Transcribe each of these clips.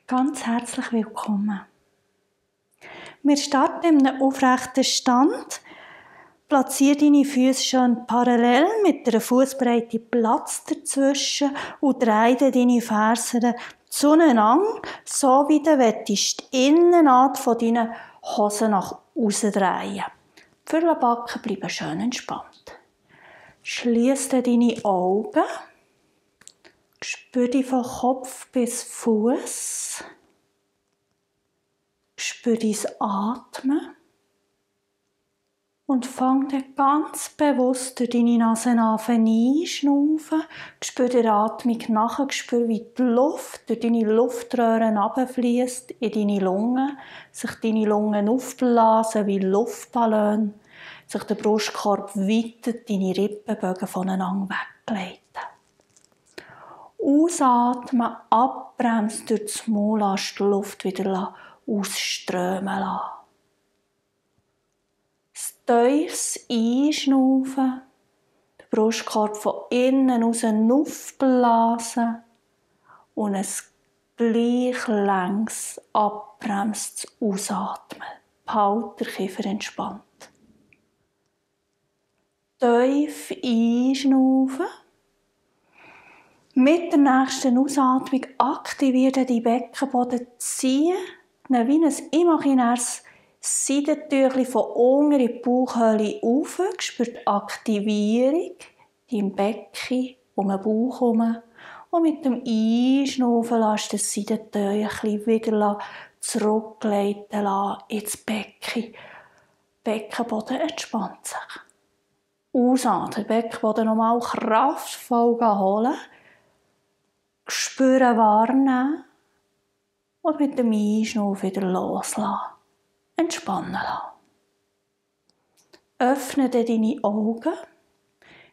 Ganz herzlich willkommen. Wir starten in einem aufrechten Stand. Platziere deine Füße schön parallel mit einer Fußbreite Platz dazwischen und drehe deine Fersen zueinander, so wie du willst, die Innennaht von deinen Hosen nach außen drehen. Die Füllbacken bleiben schön entspannt. Schliesse deine Augen. Spür dich von Kopf bis Fuß. Spür dein Atmen. Und fang dann ganz bewusst durch deine Nase an einschnaufen. Spür die Atmung nach, spür, wie die Luft durch deine Luftröhren runterfliesst in deine Lungen, sich deine Lungen aufblasen wie Luftballon, sich der Brustkorb weitet, deine Rippenbögen voneinander wegleiten. Ausatmen, abbremsen durch das Maul, lass die Luft wieder ausströmen lassen. Tiefes Einschnaufen, den Brustkorb von innen raus aufblasen und ein gleich längs abbremst Ausatmen. Behalte den Kiefer entspannt. Tief einschnaufen. Mit der nächsten Ausatmung aktiviere die Beckenboden, ziehen, wie ein imaginäres Seidentüchli von unten in die Bauchhöhle rauf. Spür die Aktivierung im Becken um den Bauch herum. Und mit dem Einschnaufen lässt das Seidentüchli wieder zurückgleiten ins Becken. Beckenboden entspannt sich. Ausatmen, Beckenboden nochmal kraftvoll holen. Spüren, wahrnehmen. Und mit dem Einschnaufen wieder loslassen. Entspannen lassen. Öffne deine Augen.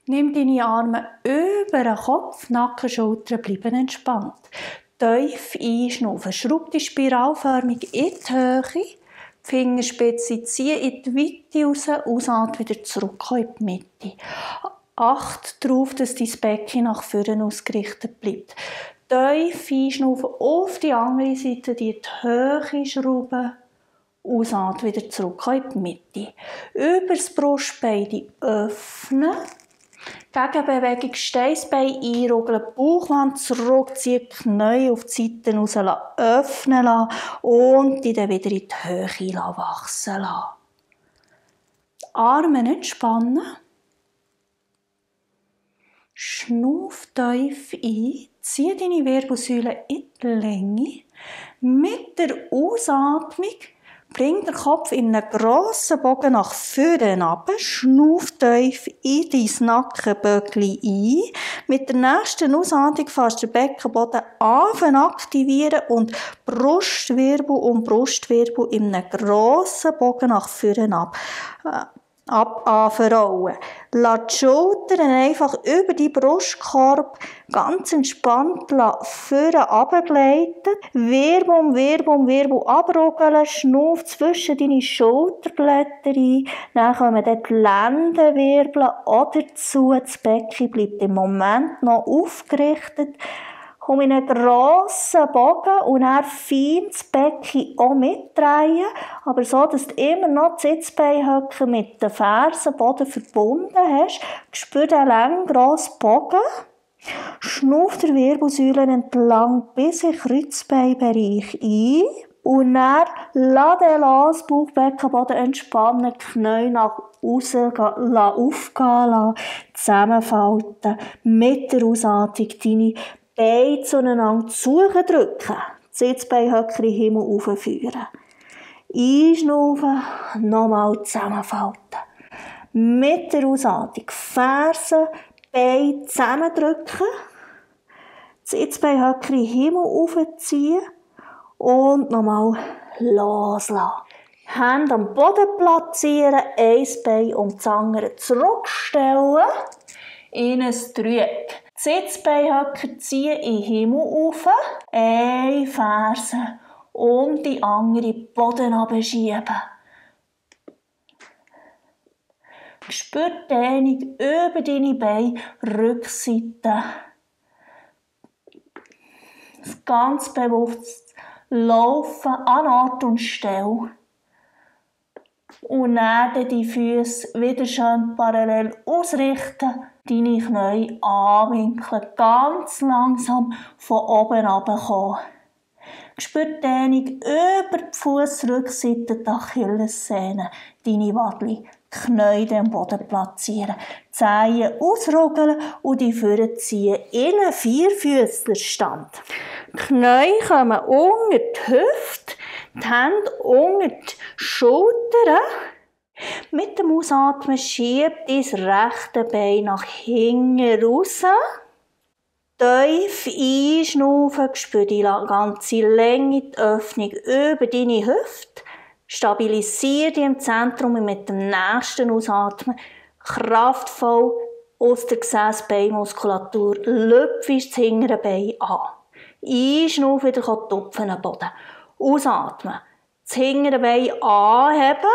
Nimm deine Arme über den Kopf, Nacken, Schultern bleiben entspannt. Tief einschnaufen. Schraub die spiralförmig in die Höhe. Die Fingerspitze ziehen in die Weite raus. Ausatmen wieder zurück in die Mitte. Achte darauf, dass dein Becken nach vorne ausgerichtet bleibt. Tief einschnaufen. Auf die andere Seite die Höhe schrauben. Ausatmen, wieder zurück in die Mitte. Über das Brustbein öffnen. Gegenbewegung, Steißbein einrugeln, Bauchwand zurückziehen, Knie auf die Seiten raus öffnen lassen und die dann wieder in die Höhe wachsen lassen. Die Arme entspannen. Schnauf tief ein. Zieh deine Wirbelsäule in die Länge. Mit der Ausatmung bring den Kopf in einen grossen Bogen nach vorne runter, schnauf tief in dein Nackenböckchen ein. Mit der nächsten Ausatmung fasst den Beckenboden aktivieren und Brustwirbel und Brustwirbel in einen grossen Bogen nach vorne verrollen. Lass die Schultern einfach über die Brustkorb ganz entspannt vorne runtergleiten. Wirbel um Wirbel abrugeln. Schnauf zwischen deine Schulterblätter ein. Dann kommen die Lendenwirbel auch dazu. Das Becken bleibt im Moment noch aufgerichtet. Komm in einen grossen Bogen und dann fein das Becken auch mitdrehen, aber so, dass du immer noch die Sitzbeinhöcke mit den Fersenboden verbunden hast. Spür den langen, grossen Bogen. Schnauf der Wirbelsäule entlang bis in den Kreuzbeinbereich ein. Und dann lass den los, Bauchbeckenboden entspannen, Knie nach außen aufgehen lassen, zusammenfalten, mit der Ausatmung deine Beine zueinander zudrücken. Sitzbeinhöcker in den Himmel aufführen. Einschnaufen, nochmal zusammenfalten. Mit der Ausatmung Fersen, Beine zusammendrücken. Sitzbeinhöcker in den Himmel aufziehen. Und nochmal loslassen. Hände am Boden platzieren, ein Bein um das andere zurückstellen. In ein Dreieck. Sitzbeinhöcker ziehen in den Himmel auf, eine Ferse und die andere Boden runterschieben. Spür die Dehnung über deine Beine, Rückseite. Ganz bewusst laufen an Ort und Stelle. Und dann die Füße wieder schön parallel ausrichten, deine Knie anwinkeln, ganz langsam von oben runterkommen. Spür die Dehnung über die Fussrückseite, die Achillessehne, deine Wadli, Knie am Boden platzieren, Zehen ausrugeln und die Füße ziehen in einen Vierfüßlerstand. Die Knie kommen unter die Hüfte, die Hände unter die Schultern. Mit dem Ausatmen schieb dein rechte Bein nach hinten raus. Tief einschnaufen, spür die ganze Länge, die Öffnung über deine Hüfte. Stabilisiere dich im Zentrum und mit dem nächsten Ausatmen kraftvoll aus der Gesäßbeinmuskulatur lüpfst das hintere Bein an. Einschnaufen, wieder tupfen am Boden. Ausatmen. Das hintere Bein anheben.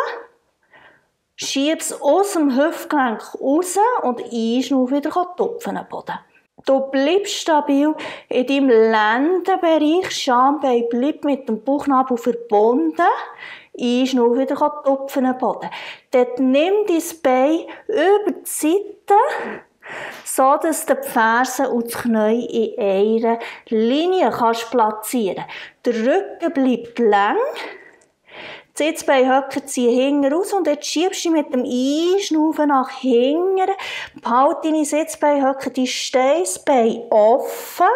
Schieb es aus dem Hüftgelenk raus und einschnaufen, wieder tupfen am Boden. Du bleibst stabil in deinem Lendenbereich. Schambein bleibt mit dem Bauchnabel verbunden. Einschnaufen, wieder tupfen am Boden. Dort nimm dein Bein über die Seite, so dass du die Fersen und das Knie in einer Linie platzieren kannst. Der Rücken bleibt lang. Die Sitzbeinhöcker ziehen hinten raus und jetzt schiebst du mit dem Einschnaufen nach hinten. Behalte deine Sitzbeinhöcker, die Steißbeine offen.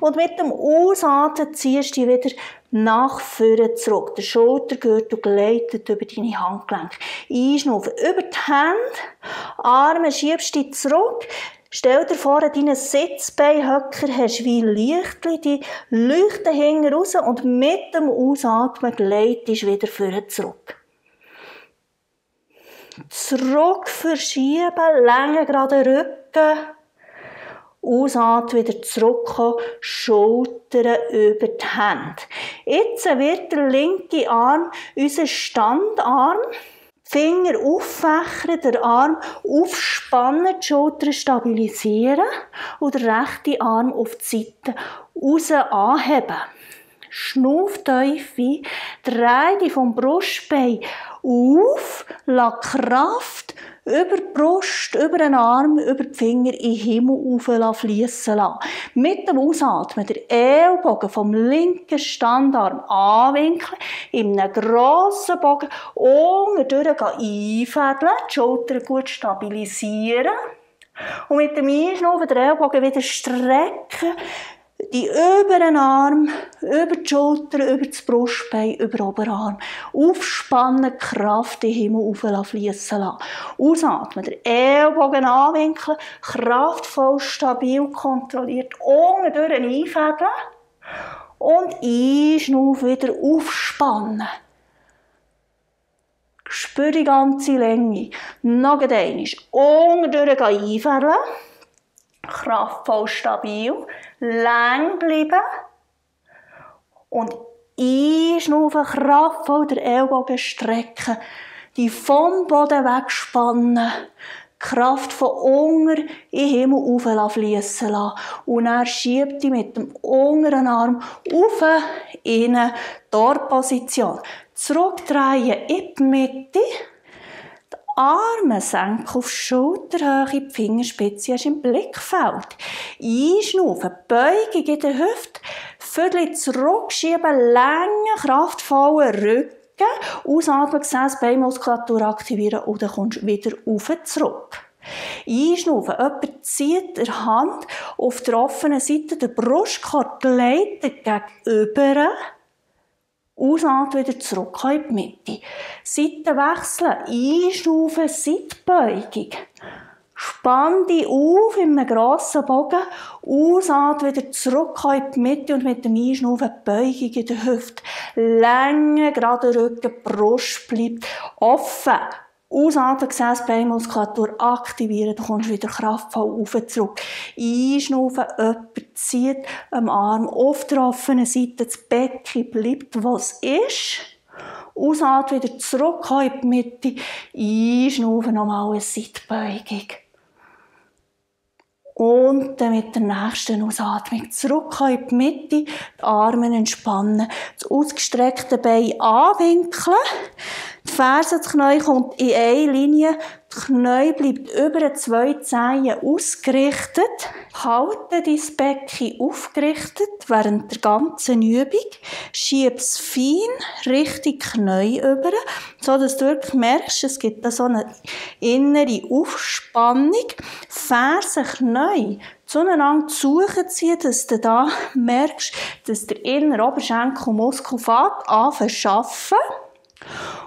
Und mit dem Ausatmen ziehst du dich wieder nach vorne zurück. Der Schultergürtel gleitet über deine Handgelenke. Einschnaufen über die Hände. Arme schiebst du zurück. Stell dir vor, deine Sitzbeinhöcker hast wie Lichtli, die leuchten hinten raus und mit dem Ausatmen gleitest du wieder vorne zurück. Zurück verschieben, lange gerade Rücken. Ausatmen, wieder zurückkommen, Schultern über die Hände. Jetzt wird der linke Arm unser Standarm. Finger auffächern, den Arm aufspannen, die Schultern stabilisieren und den rechten Arm auf die Seite raus anheben. Schnauf tief ein, dreh dich vom Brustbein auf, lass Kraft über die Brust, über den Arm, über die Finger in den Himmel fliessen lassen. Mit dem Ausatmen den Ellbogen vom linken Standarm anwinkeln, in einem grossen Bogen unterdurch einfädeln, die Schultern gut stabilisieren und mit dem Einschnaufen den Ellbogen wieder strecken, die über den Arm, über die Schulter, über das Brustbein, über den Oberarm. Aufspannen, Kraft in den Himmel fliessen lassen. Ausatmen, den Ellbogen anwinkeln, kraftvoll, stabil, kontrolliert, unterdurch einfädeln und einschnaufen, wieder aufspannen. Spür die ganze Länge. Noch einmal, unterdurch einfädeln. Kraftvoll, stabil, lang bleiben und einschnaufen, kraftvoll den Ellbogen strecken, die vom Boden wegspannen, Kraft von unten in den Himmel fliessen lassen und dann schiebt die mit dem unteren Arm auf in eine Torposition. Zurückdrehen in die Mitte. Arme senken auf Schulterhöhe, die Fingerspitze hast im Blickfeld. Einschnaufen, Beugung in der Hüfte, Viertel zurückschieben, langen, kraftvollen Rücken, ausatmen, Gesäßbeinmuskulatur aktivieren und dann kommst du wieder rauf zurück. Einschnaufen, jemand zieht die Hand auf der offenen Seite, der Brustkorb gleitet gegenüber. Ausatmen, wieder zurück in die Mitte. Seite wechseln, einschnaufen, Seitbeugung. Spann dich auf in einem grossen Bogen. Ausatmen, wieder zurück in die Mitte und mit dem Einschnaufen Beugung in der Hüfte. Länge, gerade Rücken, Brust bleibt offen. Ausatmen, Gesäßbeinmuskulatur aktivieren, du kommst wieder kraftvoll auf zurück. Einschnaufen, jemand zieht am Arm auf der offenen Seite, das Becken bleibt, was ist. Ausatmen, wieder zurück in die Mitte. Einschnaufen, nochmal eine Seitbeugung. Und dann mit der nächsten Ausatmung zurück in die Mitte, die Arme entspannen, das ausgestreckte Bein anwinkeln, die Ferse, das Knie kommt in eine Linie, das Knie bleibt über 2 Zehen ausgerichtet. Halte dein Becken aufgerichtet während der ganzen Übung. Schieb es fein Richtung Knie über, sodass du wirklich merkst, es gibt da so eine innere Aufspannung. Ferse, Knie zueinander zuziehen, dass du da merkst, dass der innere Oberschenkelmuskel anfängt zu arbeiten.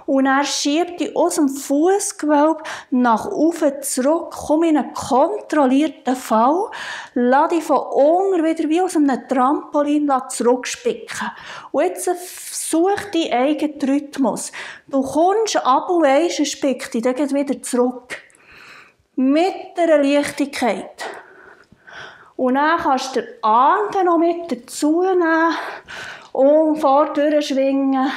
Und er schiebt dich aus dem Fußgewölbe nach oben zurück, komm in einen kontrollierten Fall, lass dich von unten wieder wie aus einem Trampolin zurückspicken. Und jetzt such deinen eigenen Rhythmus. Du kommst ab und weisst, es spickt dich dann wieder zurück. Mit einer Leichtigkeit. Und dann kannst du den Arm dann noch mit dazu nehmen und vordurch schwingen.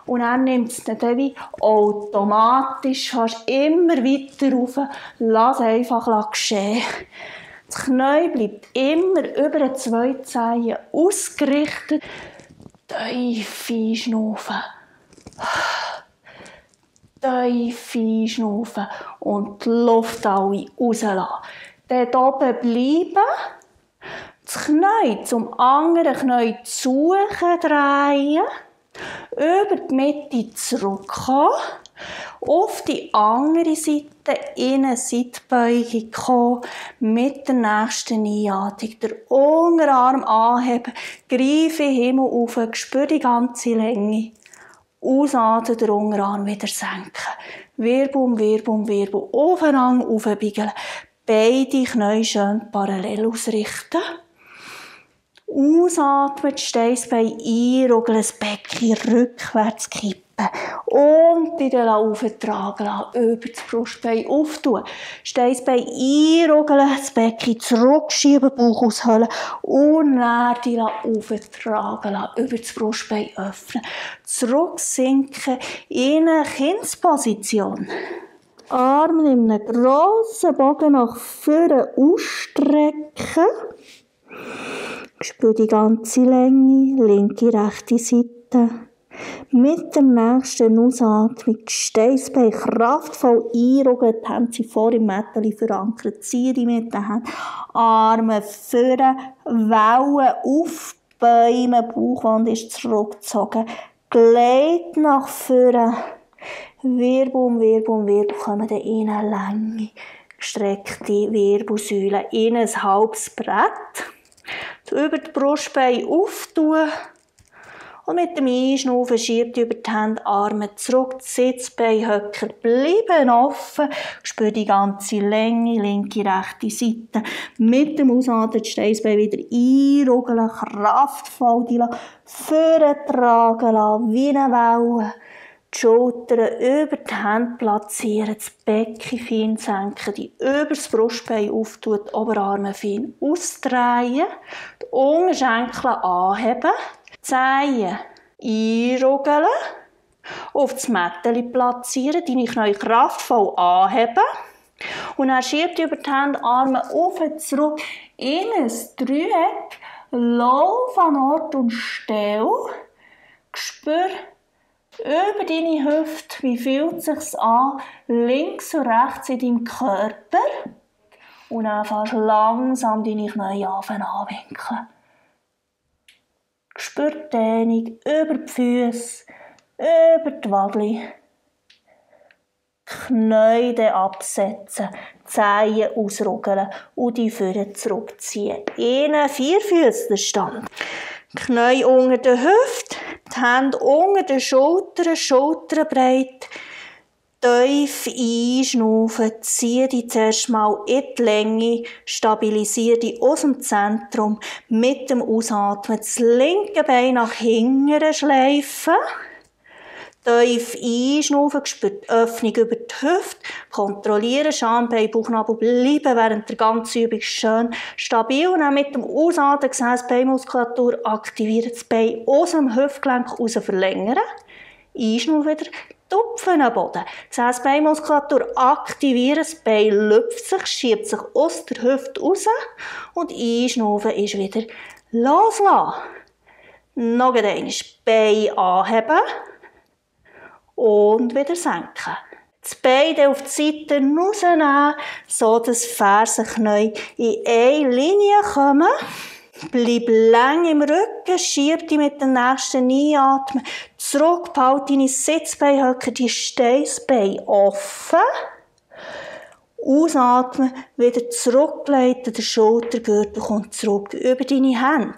Und dann nimmt es dann wie automatisch fast immer weiter rauf. Lass einfach geschehen. Das Knie bleibt immer über 2 Zehen ausgerichtet. Tief einschnaufen. Tief einschnaufen. Und die Luft alle rauslassen. Dort oben bleiben. Das Knie zum anderen Knie drehen. Über die Mitte zurückkommen, auf die andere Seite in eine Seitbeugung kommen, mit der nächsten Einatmung den Unterarm anheben, greife in den Himmel auf, spüre die ganze Länge, ausatmen, den Unterarm wieder senken, Wirbel, Wirbel, Wirbel, aufeinander aufbiegeln, beide Knie schön parallel ausrichten. Ausatmen, Steißbein einrugeln, das Becken rückwärts kippen. Und wieder auftragen lassen, über das Brustbein auftun. Steißbein einrugeln, das Becken zurückschieben, Bauch aushöhlen. Und dann die auftragen lassen, über das Brustbein öffnen. Zurücksinken in eine Kindsposition. Arme in einem grossen Bogen nach vorne ausstrecken. Spür die ganze Länge, linke, rechte Seite. Mit der nächsten Ausatmung Steißbein kraftvoll einrugeln, die Hände sind vor im Mätteli verankert, ziehe dich mit den Händen, Arme vorne, Wellen aufbäumen, Bauchwand ist zurückgezogen, Gleit nach vorne, Wirbel, Wirbel, Wirbel, kommen dann in eine Länge, gestreckte Wirbelsäule, in ein halbes Brett. Über die Brustbein auftun und mit dem Einschnaufen schiebt über die Hände, Arme zurück, Sitzbeinhöcker bleiben offen, spür die ganze Länge, linke, rechte Seite. Mit dem Ausatmen das Steißbein wieder einrugeln, kraftvoll die vortragen lassen, wie eine Welle. Die Schultern über die Hände platzieren, das Becken fein senken, die über das Brustbein auftun, die Oberarme fein ausdrehen, die Unterschenkel anheben, die Zehen einrugeln, auf das Mätteli platzieren, deine Knie kraftvoll anheben und dann schiebt über die Hände, Arme auf und zurück in ein Dreieck, lauf an Ort und Stelle, spür über deine Hüfte, wie fühlt es sich an, links und rechts in deinem Körper. Und dann fährst du langsam deine Knie anwinkeln. Spür die Dehnung über die Füße, über die Wadli. Knie absetzen, Zehen ausrugeln und die Füße zurückziehen. In einen Vierfüßlerstand. Knie unter der Hüfte, die Hände unter den Schultern, schulterbreit. Tief einschnaufen, ziehe dich zuerst mal in die Länge, stabilisiere dich aus dem Zentrum, mit dem Ausatmen das linke Bein nach hinten schleifen. Tief einschnaufen, spür die Öffnung über die Hüfte, kontrollieren, Schambein, Bauchnabel bleiben während der ganzen Übung schön stabil. Und dann mit dem Ausatmen, Gesäßbeinmuskulatur aktivieren, das Bein aus dem Hüftgelenk raus verlängern. Einschnaufen wieder, Tupfen am Boden. Gesäßbeinmuskulatur aktivieren, das Bein lüpft sich, schiebt sich aus der Hüfte raus und einschnaufen ist wieder loslassen. Noch einmal Bein anheben und wieder senken. Das Bein auf die Seite rausnehmen, sodass die Fersenknie in eine Linie kommen. Bleib lang im Rücken, schieb dich mit dem nächsten Einatmen zurück, behalte deine Sitzbeinhöcker, die Steißbeine offen. Ausatmen, wieder zurückleiten, der Schultergürtel kommt zurück über deine Hände.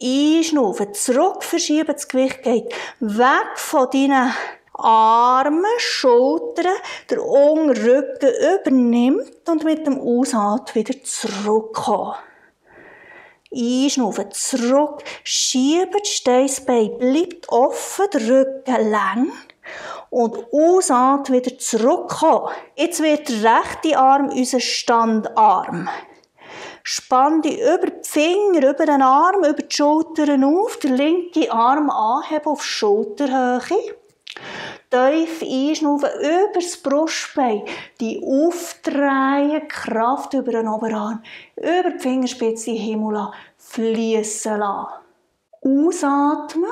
Einschnaufen, zurück verschieben, das Gewicht geht weg von deinen Armen, Schultern, der Rücken übernimmt und mit dem Ausatmen wieder zurückkommen. Einschnaufen, zurück, schieben, das Steißbein bleibt offen, der Rücken lang und ausatmen, wieder zurückkommen. Jetzt wird der rechte Arm unser Standarm. Spann dich über die Finger, über den Arm, über die Schultern auf, der linke Arm anheben auf Schulterhöhe. Tief einschnaufen über das Brustbein, die aufdrehen, Kraft über den Oberarm, über die Fingerspitze in den Himmel fließen lassen. Ausatmen.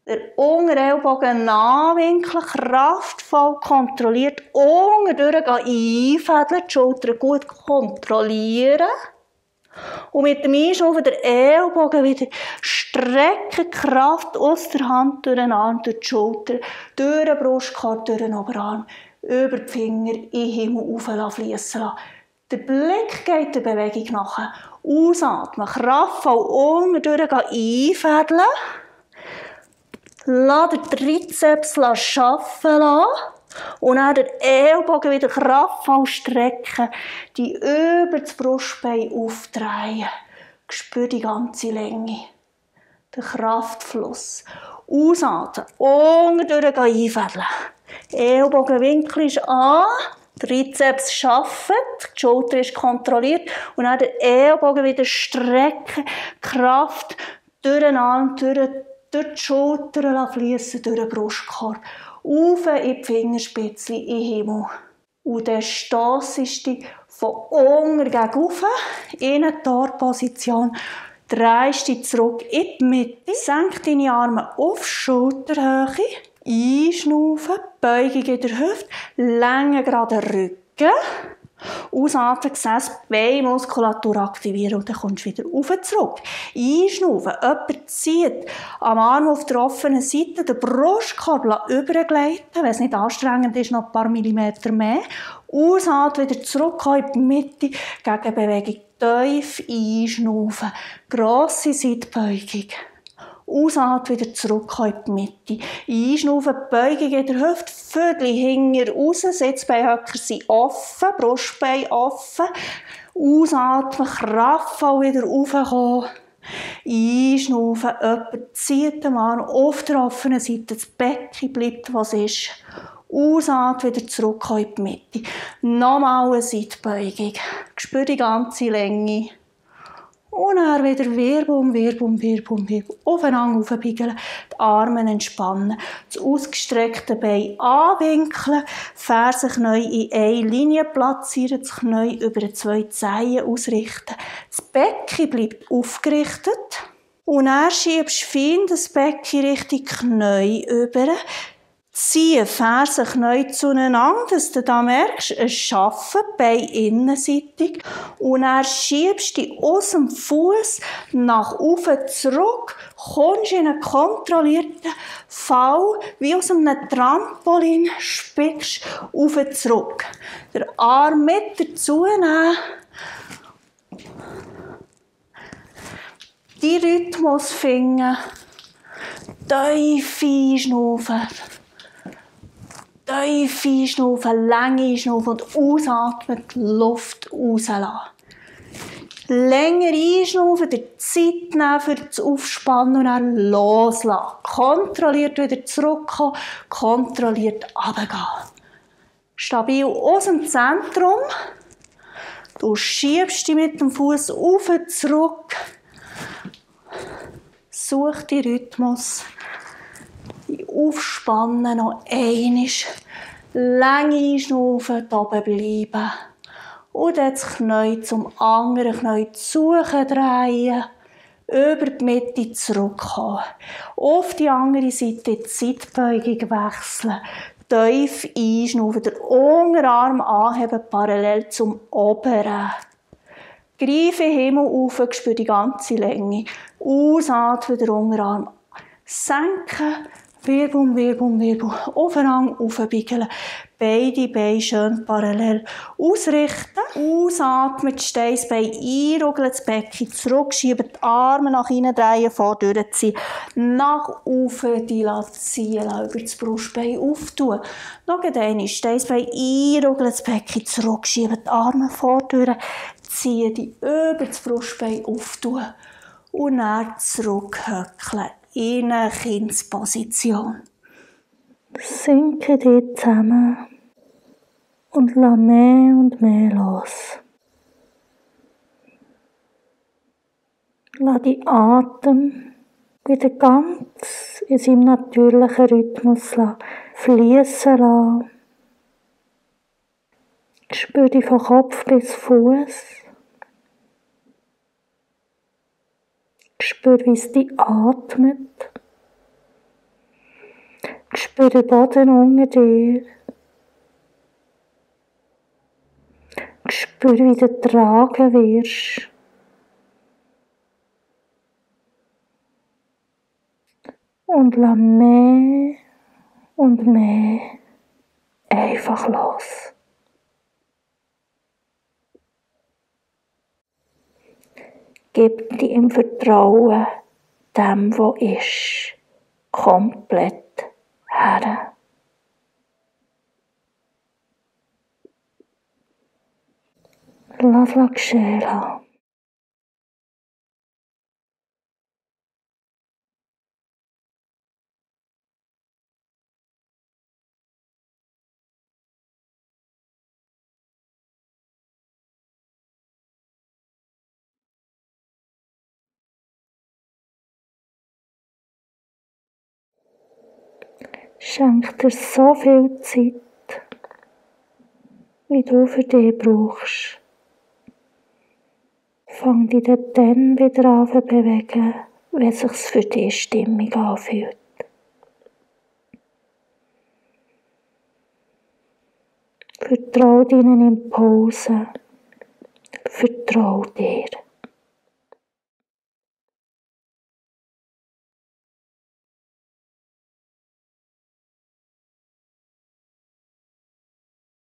Der Unterellbogen nachwinkeln, kraftvoll kontrolliert, unterdurch einfädeln, die Schultern gut kontrollieren. Und mit dem Einschnaufen der Ellbogen wieder strecken, Kraft aus der Hand, durch den Arm, durch die Schulter, durch den Brustkorb, durch den Oberarm, über die Finger in den Himmel fließen lassen. Der Blick geht der Bewegung nachher. Ausatmen, kraftvoll unterdurch einfädeln. Lass den Trizeps arbeiten lassen. Und dann den Ellbogen wieder kraftvoll strecken, die über das Brustbein aufdrehen. Spür die ganze Länge, den Kraftfluss. Ausatmen, unterdurch einfädeln. Ellbogenwinkel ist an, Trizeps arbeitet, die Schulter ist kontrolliert und dann den Ellbogen wieder strecken, Kraft durch den Arm, durch die Schulter fließen, durch den Brustkorb. Auf in die Fingerspitze in den Himmel. Und dann stossest du dich von unten gegen oben in eine Torposition. Drehst dich zurück in die Mitte. Senk deine Arme auf Schulterhöhe. Einschnaufen, Beugung in der Hüfte, Länge gerade Rücken. Ausatmen, Gesäßbeinmuskulatur aktivieren und dann kommst du wieder rauf zurück. Einschnaufen, jemand zieht am Arm auf der offenen Seite den Brustkorb übergleiten, wenn es nicht anstrengend ist, noch ein paar Millimeter mehr. Ausatmen, wieder zurückkommen in die Mitte, Gegenbewegung tief einschnaufen, grosse Seitbeugung. Ausatmen, wieder zurückkommen in die Mitte. Einschnaufen, Beugung in der Hüfte, Vögel hinten raus, Sitzbeinhöcker sind offen, Brustbein offen. Ausatmen, kraftvoll wieder raufkommen. Einschnaufen, jemand zieht den Arm auf der offenen Seite, das Becken bleibt, was ist. Ausatmen, wieder zurückkommen in die Mitte. Nochmal eine Seitbeugung. Spür die ganze Länge. Und dann wieder Wirbel, aufeinander aufbiegeln, die Arme entspannen, das ausgestreckte Bein anwinkeln, Fersenknie in eine Linie platzieren, das Knie über die zwei Zehen ausrichten. Das Becken bleibt aufgerichtet. Und dann schiebst du fein das Becken Richtung Knie über. Zieh Fersenknie zueinander, dass du da merkst, es Arbeiten, Bein innenseitig. Und dann schiebst du dich aus dem Fuß nach oben zurück, kommst in einen kontrollierten Fall, wie aus einem Trampolin, spickst auf zurück. Den Arm mit dazu nehmen. Die Rhythmus finden. Tief einschnaufen. Tief einschnaufen, Länge einschnaufen und ausatmen, die Luft rauslassen. Länger einschnaufen, die Zeit nehmen für das Aufspannen und dann loslassen. Kontrolliert wieder zurückkommen, kontrolliert runtergehen. Stabil aus dem Zentrum. Du schiebst dich mit dem Fuß auf zurück. Such den Rhythmus. Die aufspannen, noch einmal. Lange einschnaufen, hier oben bleiben. Und dann das Knie zum anderen Knie suchen, drehen. Über die Mitte zurückkommen. Auf die andere Seite die Seitbeugung wechseln. Tief einschnaufen, den Unterarm anheben, parallel zum oberen. Greife Himmel auf, spüre die ganze Länge. Ausatmen, den Unterarm senken. Wirbel, Wirbel, Wirbel. Aufeinander aufbiegeln. Beide Beine schön parallel ausrichten. Ausatmen, das Steißbein einrugeln, das Becken zurückschieben, die Arme nach innen drehen, vordurch ziehen. Nach oben dilazieren, über das Brustbein auftun. Noch einmal, Steißbein einrugeln, das Becken zurückschieben, die Arme vordurch ziehen, die über das Brustbein auftun. Und dann zurückhöckeln in eine Kindsposition. Sinke dich zusammen und lass mehr und mehr los. Lass die Atem wieder ganz in seinem natürlichen Rhythmus fließen lassen. Spür dich von Kopf bis Fuß. Spür, wie es dich atmet. Spür den Boden unter dir. Spür, wie du tragen wirst. Und lass mehr und mehr einfach los. Gib dich im Vertrauen dem, was ist, komplett her. Lass es geschehen lassen. Schenk dir so viel Zeit, wie du für dich brauchst. Fang dich dann wieder an zu bewegen, wenn es sich für dich stimmig anfühlt. Vertrau deinen Impulsen. Vertrau dir.